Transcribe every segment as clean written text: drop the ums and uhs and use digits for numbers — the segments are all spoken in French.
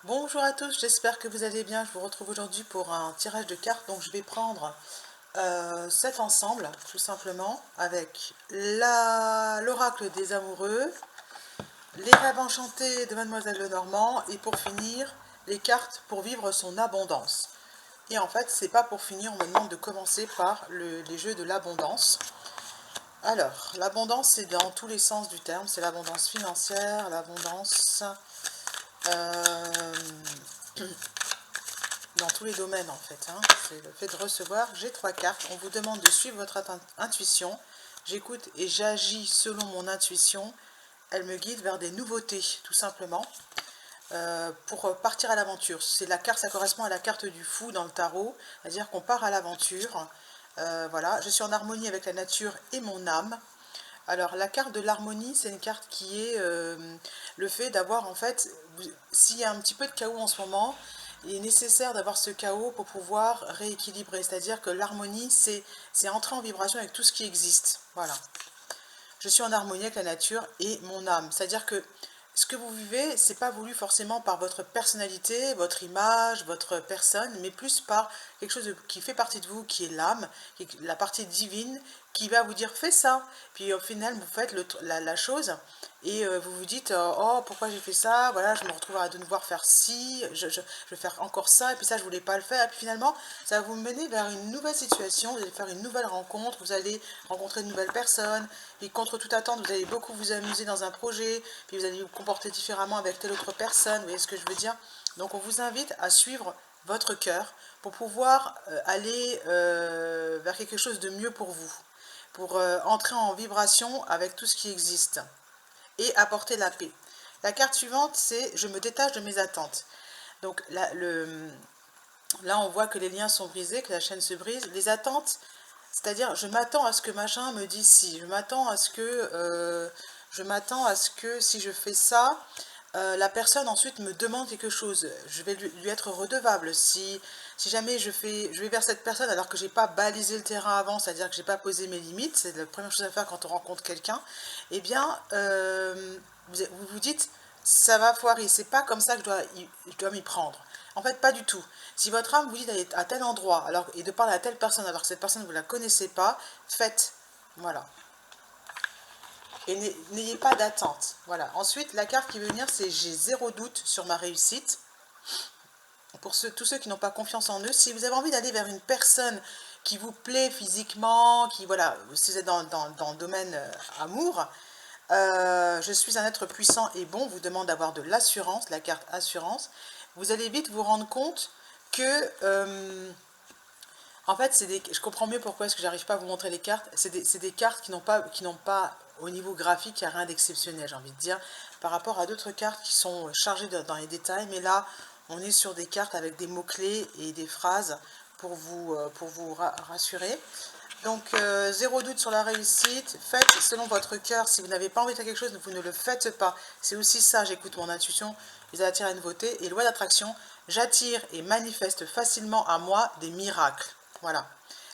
Bonjour à tous, j'espère que vous allez bien. Je vous retrouve aujourd'hui pour un tirage de cartes. Donc je vais prendre cet ensemble, tout simplement, avec l'oracle des amoureux, les rêves enchantés de Mademoiselle Lenormand, et pour finir, les cartes pour vivre son abondance. Et en fait, c'est pas pour finir, on me demande de commencer par les jeux de l'abondance. Alors, l'abondance, c'est dans tous les sens du terme. C'est l'abondance financière, l'abondance euh, dans tous les domaines en fait, hein. C'est le fait de recevoir. J'ai 3 cartes, on vous demande de suivre votre intuition. J'écoute et j'agis selon mon intuition. Elle me guide vers des nouveautés, tout simplement, pour partir à l'aventure. C'est la carte, ça correspond à la carte du fou dans le tarot, c'est-à-dire qu'on part à l'aventure. Voilà, je suis en harmonie avec la nature et mon âme. Alors la carte de l'harmonie, c'est une carte qui est le fait d'avoir en fait, s'il y a un petit peu de chaos en ce moment, il est nécessaire d'avoir ce chaos pour pouvoir rééquilibrer. C'est-à-dire que l'harmonie, c'est entrer en vibration avec tout ce qui existe. Voilà. Je suis en harmonie avec la nature et mon âme. C'est-à-dire que ce que vous vivez, c'est pas voulu forcément par votre personnalité, votre image, votre personne, mais plus par quelque chose qui fait partie de vous, qui est l'âme, la partie divine, qui va vous dire fais ça. Puis au final, vous faites la chose et vous vous dites oh pourquoi j'ai fait ça, voilà, je me retrouve à devoir faire ci, je vais faire encore ça, et puis ça je voulais pas le faire, et puis finalement ça va vous mener vers une nouvelle situation, vous allez faire une nouvelle rencontre, vous allez rencontrer de nouvelles personnes, et contre toute attente vous allez beaucoup vous amuser dans un projet, puis vous allez vous comporter différemment avec telle autre personne, vous voyez ce que je veux dire. Donc on vous invite à suivre votre cœur pour pouvoir aller vers quelque chose de mieux pour vous, pour entrer en vibration avec tout ce qui existe et apporter la paix. La carte suivante, c'est « Je me détache de mes attentes ». Donc là, on voit que les liens sont brisés, que la chaîne se brise. Les attentes, c'est-à-dire je m'attends à ce que machin me dise si, je m'attends à ce que si je fais ça, la personne ensuite me demande quelque chose. Je vais lui être redevable. Si jamais je vais vers cette personne alors que j'ai pas balisé le terrain avant, c'est-à-dire que j'ai pas posé mes limites, c'est la première chose à faire quand on rencontre quelqu'un, eh bien, vous vous dites, ça va foirer, c'est pas comme ça que je dois m'y prendre. En fait, pas du tout. Si votre âme vous dit d'aller à tel endroit et de parler à telle personne alors que cette personne vous ne la connaissez pas, faites. Voilà. Et n'ayez pas d'attente. Voilà. Ensuite, la carte qui veut venir, c'est j'ai zéro doute sur ma réussite. Pour tous ceux qui n'ont pas confiance en eux, si vous avez envie d'aller vers une personne qui vous plaît physiquement, qui voilà, si vous êtes dans le domaine amour, je suis un être puissant et bon, vous demande d'avoir de l'assurance, la carte assurance. Vous allez vite vous rendre compte que en fait, je comprends mieux pourquoi est-ce que j'arrive pas à vous montrer les cartes. C'est des cartes qui n'ont pas, au niveau graphique, il n'y a rien d'exceptionnel, j'ai envie de dire, par rapport à d'autres cartes qui sont chargées dans les détails. Mais là, on est sur des cartes avec des mots-clés et des phrases pour vous rassurer. Donc, zéro doute sur la réussite. Faites selon votre cœur. Si vous n'avez pas envie de faire quelque chose, vous ne le faites pas. C'est aussi ça, j'écoute mon intuition. Ils attirent la nouveauté. Et loi d'attraction, j'attire et manifeste facilement à moi des miracles. Voilà.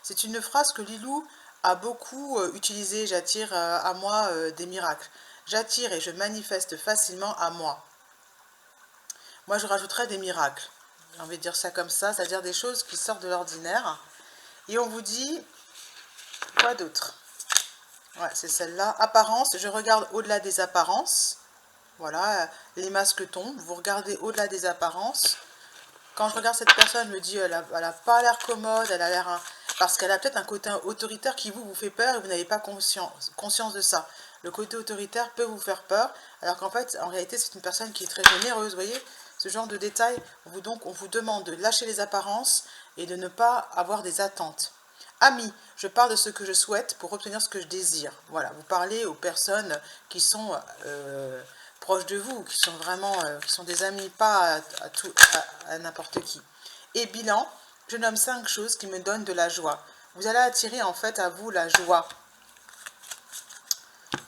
C'est une phrase que Lilou a beaucoup utilisée. J'attire à moi des miracles. J'attire et je manifeste facilement à moi. Moi, je rajouterais des miracles. J'ai envie de dire ça comme ça, c'est-à-dire des choses qui sortent de l'ordinaire. Et on vous dit, quoi d'autre? Ouais, c'est celle-là. Apparence, je regarde au-delà des apparences. Voilà, les masques tombent. Vous regardez au-delà des apparences. Quand je regarde cette personne, je me dis, elle a pas l'air commode, elle a l'air... Parce qu'elle a peut-être un côté autoritaire qui vous fait peur et vous n'avez pas conscience de ça. Le côté autoritaire peut vous faire peur, alors qu'en fait, en réalité, c'est une personne qui est très généreuse, vous voyez. Ce genre de détails, on vous demande de lâcher les apparences et de ne pas avoir des attentes. Amis, je parle de ce que je souhaite pour obtenir ce que je désire. Voilà, vous parlez aux personnes qui sont proches de vous, qui sont vraiment qui sont des amis, pas à n'importe qui. Et bilan, je nomme 5 choses qui me donnent de la joie. Vous allez attirer en fait à vous la joie.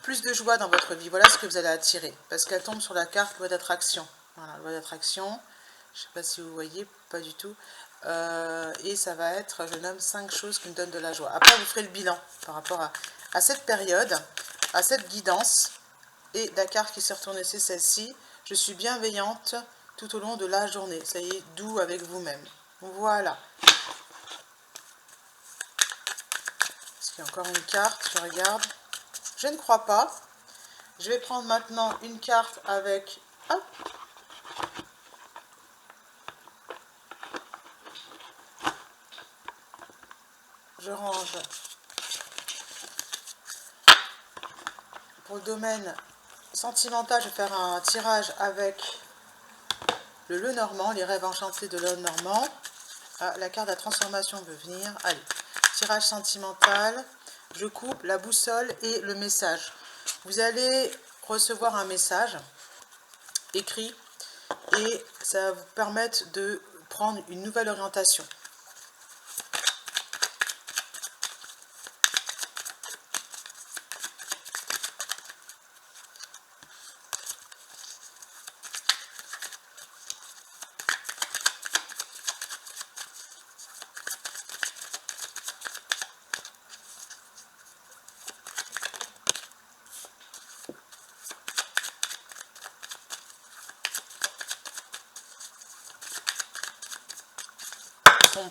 Plus de joie dans votre vie, voilà ce que vous allez attirer. Parce qu'elle tombe sur la carte loi d'attraction. Voilà, loi d'attraction. Je ne sais pas si vous voyez, pas du tout. Et ça va être, je nomme 5 choses qui me donnent de la joie. Après, vous ferez le bilan par rapport à cette période, à cette guidance. Et la carte qui s'est retournée, c'est celle-ci. Je suis bienveillante tout au long de la journée. Ça y est, doux avec vous-même. Voilà. Est-ce qu'il y a encore une carte? Je regarde. Je ne crois pas. Je vais prendre maintenant une carte avec... Hop. Je range. Pour le domaine sentimental, je vais faire un tirage avec le Lenormand, les rêves enchantés de Lenormand. Ah, la carte de la transformation veut venir. Allez, tirage sentimental. Je coupe la boussole et le message. Vous allez recevoir un message écrit et ça va vous permettre de prendre une nouvelle orientation.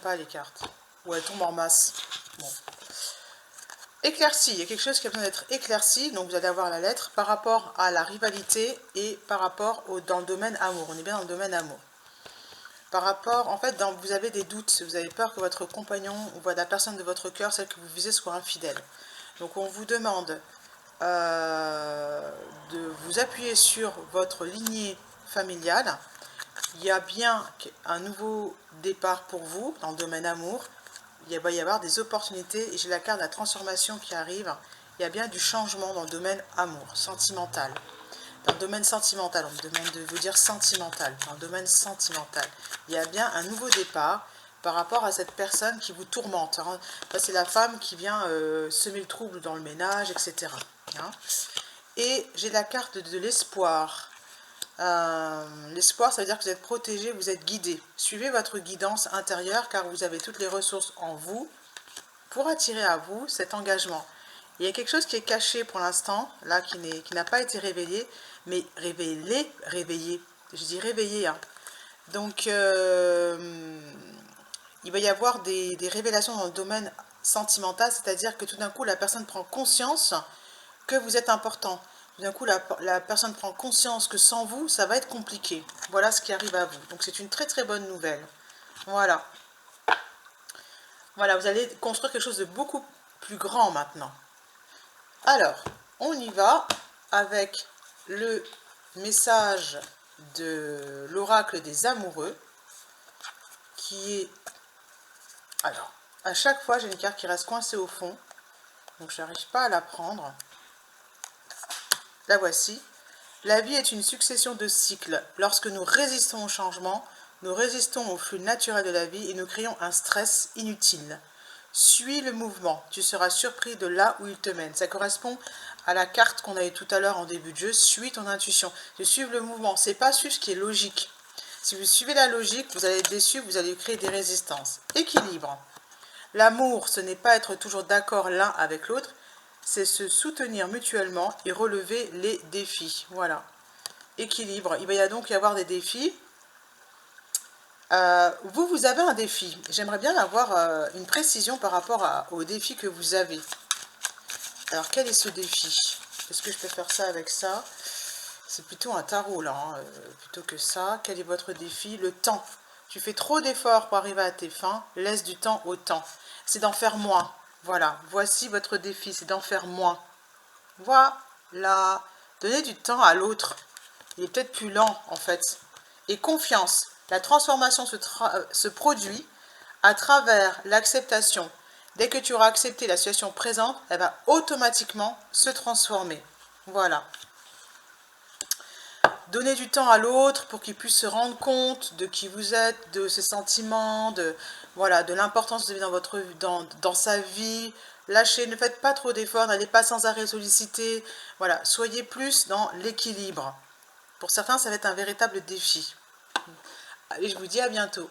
Pas les cartes, ou elles tombent en masse. Bon. Éclairci, il y a quelque chose qui a besoin d'être éclairci, donc vous allez avoir la lettre par rapport à la rivalité et par rapport dans le domaine amour. On est bien dans le domaine amour. Par rapport, en fait, vous avez des doutes, vous avez peur que votre compagnon ou la personne de votre cœur, celle que vous visez, soit infidèle. Donc on vous demande de vous appuyer sur votre lignée familiale. Il y a bien un nouveau départ pour vous dans le domaine amour. Il va y avoir des opportunités et j'ai la carte de la transformation qui arrive. Il y a bien du changement dans le domaine amour, sentimental. Dans le domaine sentimental, on me demande de vous dire sentimental. Dans le domaine sentimental, il y a bien un nouveau départ par rapport à cette personne qui vous tourmente. C'est la femme qui vient semer le trouble dans le ménage, etc. Et j'ai la carte de l'espoir. L'espoir, ça veut dire que vous êtes protégé, vous êtes guidé. Suivez votre guidance intérieure car vous avez toutes les ressources en vous pour attirer à vous cet engagement. Il y a quelque chose qui est caché pour l'instant, là, qui n'a pas été révélé, mais réveillé. Je dis réveillé. Donc, il va y avoir des révélations dans le domaine sentimental, c'est-à-dire que tout d'un coup, la personne prend conscience que vous êtes important. D'un coup, la personne prend conscience que sans vous, ça va être compliqué. Voilà ce qui arrive à vous. Donc, c'est une très très bonne nouvelle. Voilà. Voilà, vous allez construire quelque chose de beaucoup plus grand maintenant. Alors, on y va avec le message de l'oracle des amoureux, qui est... Alors, à chaque fois, j'ai une carte qui reste coincée au fond. Donc, je n'arrive pas à la prendre. La voici. La vie est une succession de cycles. Lorsque nous résistons au changement, nous résistons au flux naturel de la vie et nous créons un stress inutile. Suis le mouvement, tu seras surpris de là où il te mène. Ça correspond à la carte qu'on a eu tout à l'heure en début de jeu. Suis ton intuition. Suivre le mouvement, c'est pas suivre ce qui est logique. Si vous suivez la logique, vous allez être déçu, vous allez créer des résistances. Équilibre. L'amour, ce n'est pas être toujours d'accord l'un avec l'autre, c'est se soutenir mutuellement et relever les défis. Voilà. Équilibre. Il va donc y avoir des défis. Vous avez un défi. J'aimerais bien avoir une précision par rapport au défi que vous avez. Alors, quel est ce défi? Est-ce que je peux faire ça avec ça? C'est plutôt un tarot, là, plutôt que ça. Quel est votre défi? Le temps. Tu fais trop d'efforts pour arriver à tes fins. Laisse du temps au temps. C'est d'en faire moins. Voilà, voici votre défi, c'est d'en faire moins. Voilà. Donnez du temps à l'autre. Il est peut-être plus lent, en fait. Et confiance. La transformation se produit à travers l'acceptation. Dès que tu auras accepté la situation présente, elle va automatiquement se transformer. Voilà. Donnez du temps à l'autre pour qu'il puisse se rendre compte de qui vous êtes, de ses sentiments, de l'importance que vous avez dans sa vie. Lâchez, ne faites pas trop d'efforts, n'allez pas sans arrêt solliciter. Voilà, soyez plus dans l'équilibre. Pour certains, ça va être un véritable défi. Allez, je vous dis à bientôt.